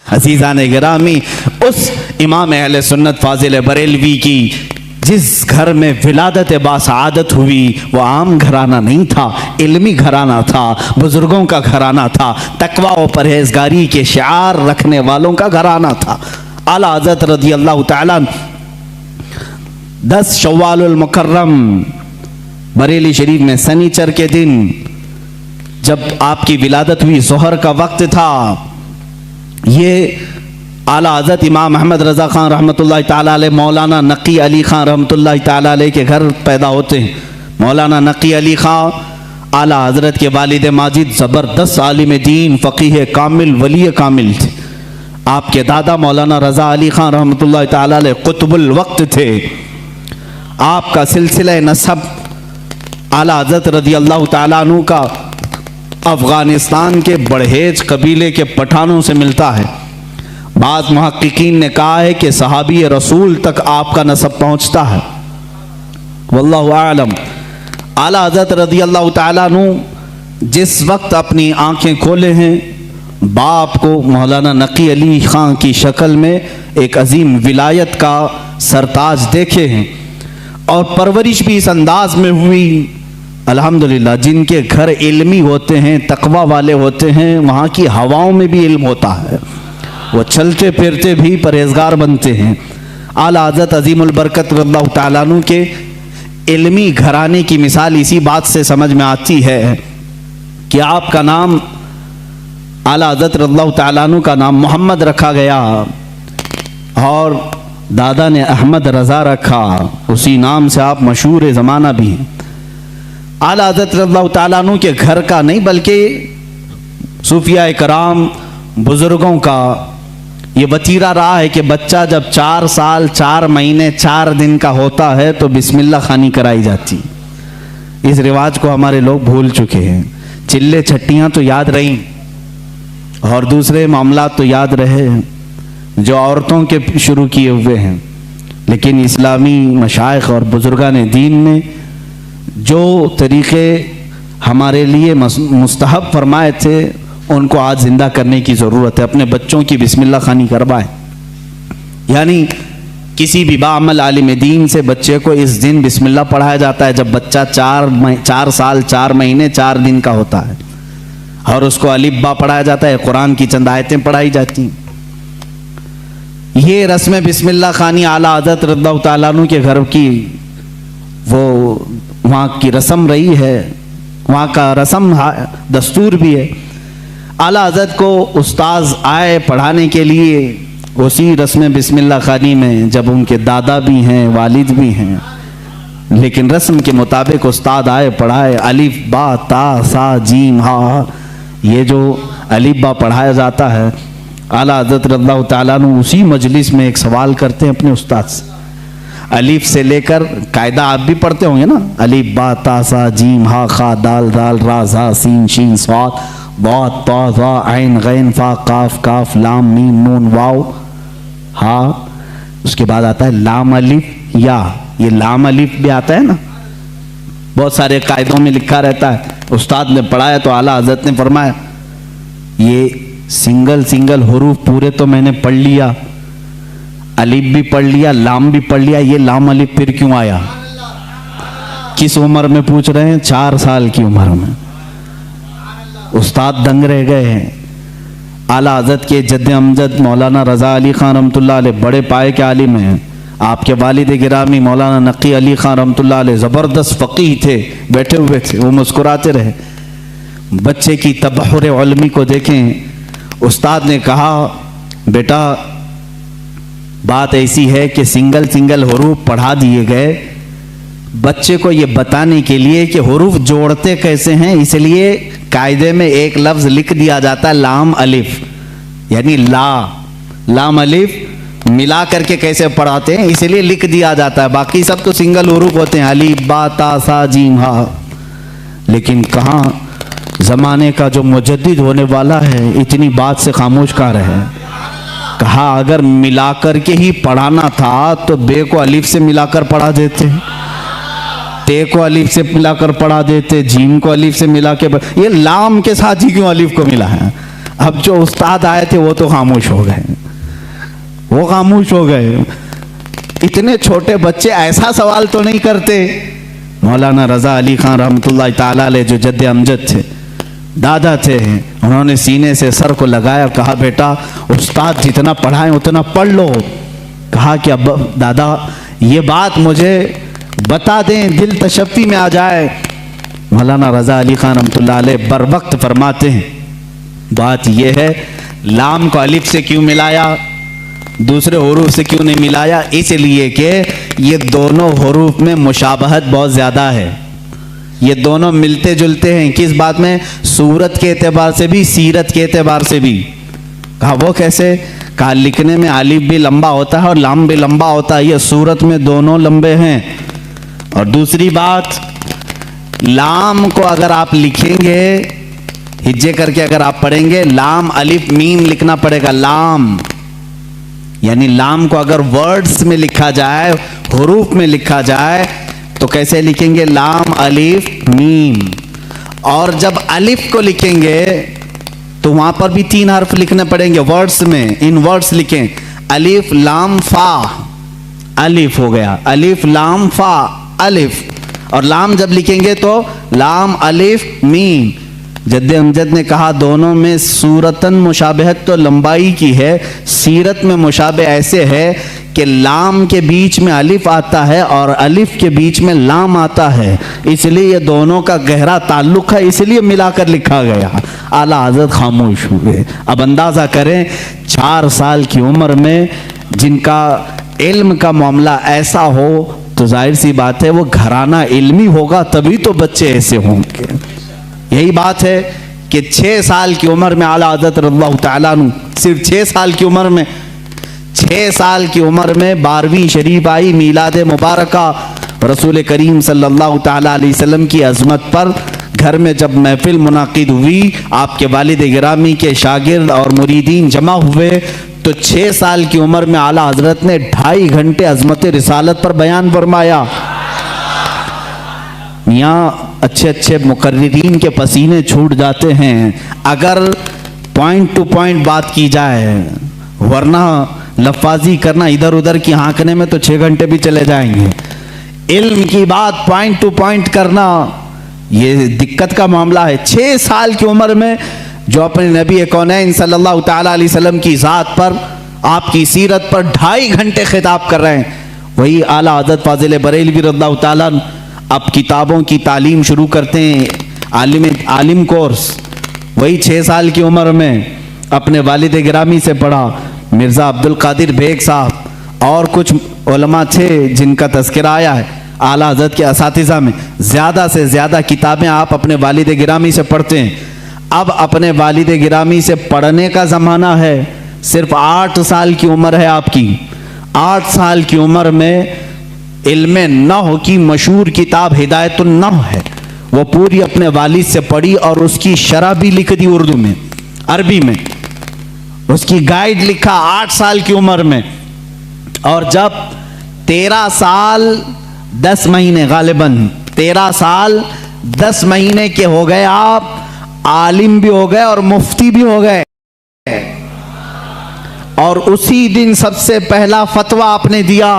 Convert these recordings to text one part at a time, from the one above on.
अज़ीज़ान गिरामी, उस इमाम अहले सुन्नत फाजिल बरेलवी की जिस घर में विलादत बासआदत हुई वो आम घराना नहीं था, इल्मी घराना था, बुजुर्गों का घराना था, तकवा और परहेजगारी के शिआर रखने वालों का घराना था। आला हज़रत रज़ी अल्लाह तआला 10 शव्वालुल मुकर्रम बरेली शरीफ में शनिचर के दिन जब आपकी विलादत हुई, ज़ोहर का वक्त था, ये आला हज़रत इमाम अहमद रज़ा ख़ान रहमतुल्लाहि ताला अलैह मौलाना नकी अली ख़ान रहमतुल्लाहि ताला अलैह के घर पैदा होते हैं। मौलाना नकी अली ख़ान आला हज़रत के वालिद माजिद ज़बरदस्त आलिम दीन, फ़क़ीह कामिल, वली कामिल थे। आपके दादा मौलाना रज़ा अली ख़ान रहमतुल्लाहि ताला अलैह कुतुबुल वक्त थे। आपका सिलसिला नसब आला हज़रत रज़ी अल्लाह ताला अन्हु का अफ़गानिस्तान के बड़हेज कबीले के पठानों से मिलता है। बाज़ मुहक्किकीन ने कहा है कि सहाबी रसूल तक आपका नसब पहुँचता है। वल्लाहु आलम। आला हज़रत रज़ी अल्लाह ताला अन्हु जिस वक्त अपनी आँखें खोले हैं, बाप को मौलाना नकी अली ख़ान की शक्ल में एक अजीम विलायत का सरताज देखे हैं और परवरिश भी इस अंदाज में हुई। अल्हम्दुलिल्लाह, जिनके घर इल्मी होते हैं, तकवा वाले होते हैं, वहाँ की हवाओं में भी इल्म होता है, वो चलते फिरते भी परहेजगार बनते हैं। आला हज़रत अज़ीमुल बरकत रज़ियल्लाहु ताला अन्हु के इल्मी घराने की मिसाल इसी बात से समझ में आती है कि आपका नाम आला हज़रत रज़ियल्लाहु ताला अन्हु का नाम मोहम्मद रखा गया और दादा ने अहमद रज़ा रखा, उसी नाम से आप मशहूर ज़माना भी हैं। आला हज़रत रज़ियल्लाहु ताला अन्हु के घर का नहीं बल्कि सूफिया कराम बुज़ुर्गों का ये वतीरा रहा है कि बच्चा जब 4 साल 4 महीने 4 दिन का होता है तो बिस्मिल्लाह खानी कराई जाती। इस रिवाज को हमारे लोग भूल चुके हैं। चिल्ले छट्टियाँ तो याद रहीं और दूसरे मामला तो याद रहे जो औरतों के शुरू किए हुए हैं, लेकिन इस्लामी मशाइख और बुजुर्गान दीन ने जो तरीक़े हमारे लिए मुस्तहब फरमाए थे उनको आज ज़िंदा करने की ज़रूरत है। अपने बच्चों की बिस्मिल्लाह खानी करवाएं। यानी किसी भी बाअमल आलिम दीन से बच्चे को इस दिन बिस्मिल्लाह पढ़ाया जाता है जब बच्चा 4 साल 4 महीने 4 दिन का होता है, और उसको अलिफ बा पढ़ाया जाता है, कुरान की चंद आयतें पढ़ाई जाती हैं। ये रस्म बिस्मिल्लाह खानी आला हज़रत रज़ियल्लाहु ताला अन्हु के घर की वो वहाँ की रस्म रही है, वहाँ का रस्म दस्तूर भी है। आला हज़रत को उस्ताद आए पढ़ाने के लिए उसी रस्म बिस्मिल्लाह खानी में, जब उनके दादा भी हैं वालिद भी हैं, लेकिन रस्म के मुताबिक उस्ताद आए पढ़ाए। अलिफ बा ता सा जीम हा, ये जो अलिफ बा पढ़ाया जाता है, आला हज़रत रज़ियल्लाहु ताला अन्हु उसी मजलिस में एक सवाल करते हैं अपने उस्ताद से। अलिफ से लेकर कायदा आप भी पढ़ते होंगे ना, अलिफ बा ता सा जीम हा खा दाल दाल रा ज़ा सीन शीन स्वाद बहुत ता ज़ा ऐन गैन फा काफ काफ लाम मीम नून वाव हा। उसके बाद आता है लाम अलिफ या, ये लाम अलिफ भी आता है ना, बहुत सारे कायदों में लिखा रहता है। उस्ताद ने पढ़ाया तो आला हज़रत ने फरमाया ये सिंगल हुरूफ पूरे तो मैंने पढ़ लिया, अलिफ भी पढ़ लिया, लाम भी पढ़ लिया, ये लाम अलिफ फिर क्यों आया? किस उम्र में पूछ रहे हैं? 4 साल की उम्र में। उस्ताद दंग रह गए हैं। आला हज़रत के जद्द अमजद मौलाना रज़ा अली ख़ान रहमतुल्लाह अलैह बड़े पाए के आलिम हैं। आपके वालिद गिरामी मौलाना नकी अली ख़ान रहमतुल्लाह अलैह ज़बरदस्त फ़क़ीह थे, बैठे हुए थे, वो मुस्कुराते रहे। बच्चे की तबहुर इल्मी को देखें। उस्ताद ने कहा बेटा बात ऐसी है कि सिंगल हुरूफ पढ़ा दिए गए, बच्चे को ये बताने के लिए कि हुरूफ जोड़ते कैसे हैं, इसलिए कायदे में एक लफ्ज़ लिख दिया जाता है लाम अलिफ, यानी लाम अलिफ मिला करके कैसे पढ़ाते हैं इसलिए लिख दिया जाता है। बाकी सब तो सिंगल हुरूफ होते हैं, अलिफ बा ता सा जीम हा। लेकिन कहाँ ज़माने का जो मुजद्दिद होने वाला है इतनी बात से खामोश कहाँ रहे। कहा अगर मिलाकर के ही पढ़ाना था तो बे को अलिफ से मिलाकर पढ़ा देते, ते को अलिफ से मिलाकर पढ़ा देते, जीम को अलिफ से मिला के, ये लाम के साथ ही क्यों अलिफ को मिला है? अब जो उस्ताद आए थे वो तो खामोश हो गए, वो खामोश हो गए। इतने छोटे बच्चे ऐसा सवाल तो नहीं करते। मौलाना रजा अली खान रहमतुल्लाह ताला अलैह जो जद्द अमजद थे, दादा थे, उन्होंने सीने से सर को लगाया, कहा बेटा उस्ताद जितना पढ़ाएं उतना पढ़ लो। कहा कि अब दादा ये बात मुझे बता दें, दिल तशफ़ी में आ जाए। मौलाना रजा अली खान रहमतुल्लाह अलैह बर वक्त फरमाते हैं, बात यह है लाम को अलिफ से क्यों मिलाया, दूसरे हुरूफ से क्यों नहीं मिलाया? इसलिए कि ये दोनों हुरूफ में मुशाबहत बहुत ज़्यादा है, ये दोनों मिलते जुलते हैं। किस बात में? सूरत के एतबार से भी, सीरत के एतबार से भी। कहा वो कैसे? कहा लिखने में अलिफ भी लंबा होता है और लाम भी लंबा होता है, ये सूरत में दोनों लंबे हैं। और दूसरी बात, लाम को अगर आप लिखेंगे हिज्जे करके, अगर आप पढ़ेंगे लाम अलिफ मीम लिखना पड़ेगा, लाम। यानी लाम को अगर वर्ड्स में लिखा जाए, हुरूफ में लिखा जाए तो कैसे लिखेंगे? लाम अलिफ मीम। और जब अलिफ को लिखेंगे तो वहां पर भी 3 हर्फ लिखने पड़ेंगे वर्ड्स में, इन वर्ड्स लिखें, अलिफ लाम फा, अलिफ हो गया, अलिफ लाम फा अलिफ। और लाम जब लिखेंगे तो लाम अलिफ मीम। जद्द अमजद ने कहा दोनों में सूरतन मुशाबहत तो लंबाई की है, सीरत में मुशाबह ऐसे है कि लाम के बीच में अलिफ आता है और अलिफ के बीच में लाम आता है, इसलिए ये दोनों का गहरा ताल्लुक है, इसलिए मिलाकर लिखा गया। आला हज़रत खामोश हुए। अब अंदाज़ा करें 4 साल की उम्र में जिनका इल्म का मामला ऐसा हो तो जाहिर सी बात है वो घराना इल्मी होगा, तभी तो बच्चे ऐसे होंगे। यही बात है कि 6 साल की उम्र में आला हज़रत रज़ियल्लाहु ताला अन्हु, सिर्फ 6 साल की उम्र में, 6 साल की उम्र में 12वीं शरीफ आई, मीलाद मुबारका रसूल करीम सल्लल्लाहु ताला अलैहि वसल्लम की अज़मत पर। घर में जब महफिल मुनाकिद हुई, आपके वालिद गिरामी के शागिर्द और मुरीदीन जमा हुए, तो 6 साल की उम्र में आला हज़रत ने 2.5 घंटे अज़मत रिसालत पर बयान फरमाया। यहाँ अच्छे अच्छे मुकर्रिरीन के पसीने छूट जाते हैं अगर पॉइंट टू पॉइंट बात की जाए, वरना लफाजी करना इधर उधर की हाँकने में तो 6 घंटे भी चले जाएंगे। इल्म की बात पॉइंट टू पॉइंट करना ये दिक्कत का मामला है। 6 साल की उम्र में जो अपने नबी कौनैन सल्लल्लाहु ताला अलैहि वसल्लम की ज़ात पर, आपकी सीरत पर 2.5 घंटे खिताब कर रहे हैं, वही आला हज़रत फाजिल बरेलवी रज़ियल्लाहु ताला अब किताबों की तालीम शुरू करते हैं, आलिम कोर्स। वही 6 साल की उम्र में अपने वालिद गिरामी से पढ़ा, मिर्ज़ा अब्दुल कादिर बेग साहब और कुछ उलमा थे जिनका तज़किरा आया है आला हज़रत के असातिज़ा में। ज़्यादा से ज़्यादा किताबें आप अपने वालिद गिरामी से पढ़ते हैं। अब अपने वालिद गिरामी से पढ़ने का ज़माना है। सिर्फ 8 साल की उम्र है आपकी, 8 साल की उम्र में इल्म नहव की मशहूर किताब हिदायतुन नहव है, वो पूरी अपने वालिद से पढ़ी और उसकी शरह भी लिख दी उर्दू में, अरबी में, उसकी गाइड लिखा 8 साल की उम्र में। और जब 13 साल 10 महीने, गालिबन 13 साल 10 महीने के हो गए, आप आलिम भी हो गए और मुफ्ती भी हो गए। और उसी दिन सबसे पहला फतवा आपने दिया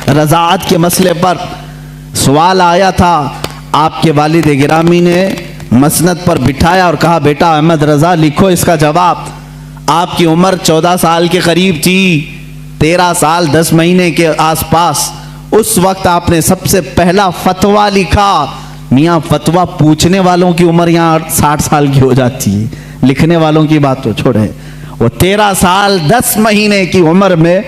रज़ाअत के मसले पर। सवाल आया था, आपके वालिद गिरामी ने मसनद पर बिठाया और कहा बेटा अहमद रज़ा लिखो इसका जवाब। आपकी उम्र 14 साल के करीब थी, 13 साल 10 महीने के आसपास। उस वक्त आपने सबसे पहला फतवा लिखा। मियाँ फतवा पूछने वालों की उम्र यहाँ 60 साल की हो जाती है, लिखने वालों की बात तो छोड़े। वो 13 साल 10 महीने की उम्र में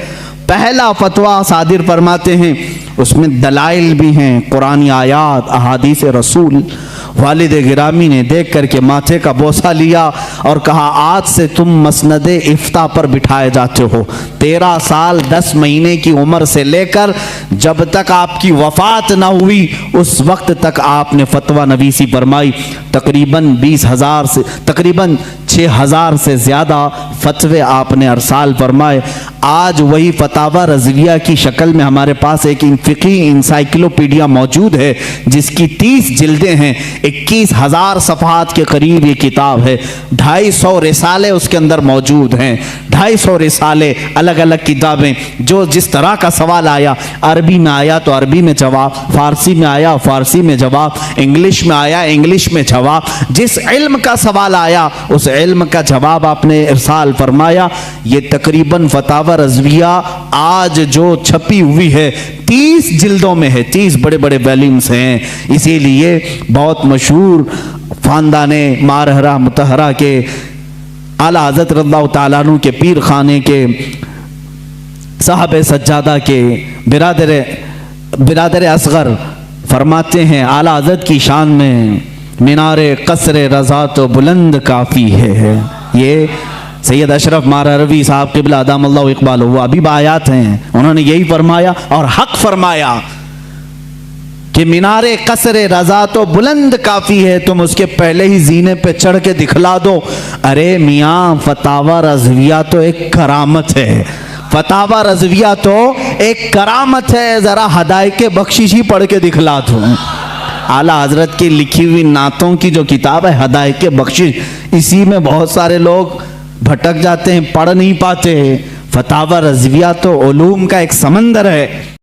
पहला फतवा सादिर फरमाते हैं, उसमें दलाइल भी हैं, कुरानी आयात, अहादीस रसूल। वालिद गिरामी ने देख करके माथे का बोसा लिया और कहा आज से तुम मसनद इफ्ता पर बिठाए जाते हो। 13 साल 10 महीने की उम्र से लेकर जब तक आपकी वफात ना हुई उस वक्त तक आपने फतवा नवीसी फरमाई। तकरीबन 20,000 से तकरीबन 6,000 से ज़्यादा फतवे आपने अरसाल फरमाए। आज वही फतावा रज़विया की शक्ल में हमारे पास एक फ़िक़ी इंसाइक्लोपीडिया मौजूद है, जिसकी 30 जिल्दें हैं, 21,000 सफ़हात के करीब ये किताब है। 250 रिसाले उसके अंदर मौजूद हैं, 250 रिसाले, अलग अलग किताबें। जो जिस तरह का सवाल आया, अरबी में आया तो अरबी में जवाब, फ़ारसी में आया फ़ारसी में जवाब, इंग्लिश में आया इंग्लिश में जवाब। जिस इल्म का सवाल आया उस इल्म का जवाब आपने इरसाल फरमाया। ये तकरीबन फतावा रज़विया आज जो छपी हुई है 30 जिल्दों में है, 30 बड़े बड़े वॉल्यूम्स हैं। इसीलिए बहुत मशहूर ख़ानदाने मारहरा मुतहरा के आला हज़रत रज़ियल्लाहु ताला अन्हु के पीर खाने के साहब सज्जादा के बिरादर असगर फरमाते हैं आला हज़रत की शान में, मीनारे कसरे रज़ा तो बुलंद काफ़ी है। ये सैयद अशरफ मारहरवी साहब क़िबला अदामल्लाहु इक़बालहु अभी आयात हैं, उन्होंने यही फरमाया और हक फरमाया कि मीनारे कसरे रज़ा तो बुलंद काफ़ी है, तुम उसके पहले ही जीने पे चढ़ के दिखला दो। अरे मियाँ, फतावा रज़विया तो एक करामत है, फतावा रज़विया तो एक करामत है, ज़रा हदायके बख्शिश ही पढ़ के दिखला दो। आला हज़रत की लिखी हुई नातों की जो किताब है हदायके बख्शिश, इसी में बहुत सारे लोग भटक जाते हैं, पढ़ नहीं पाते। फतावा रज़विया तो उलूम का एक समंदर है।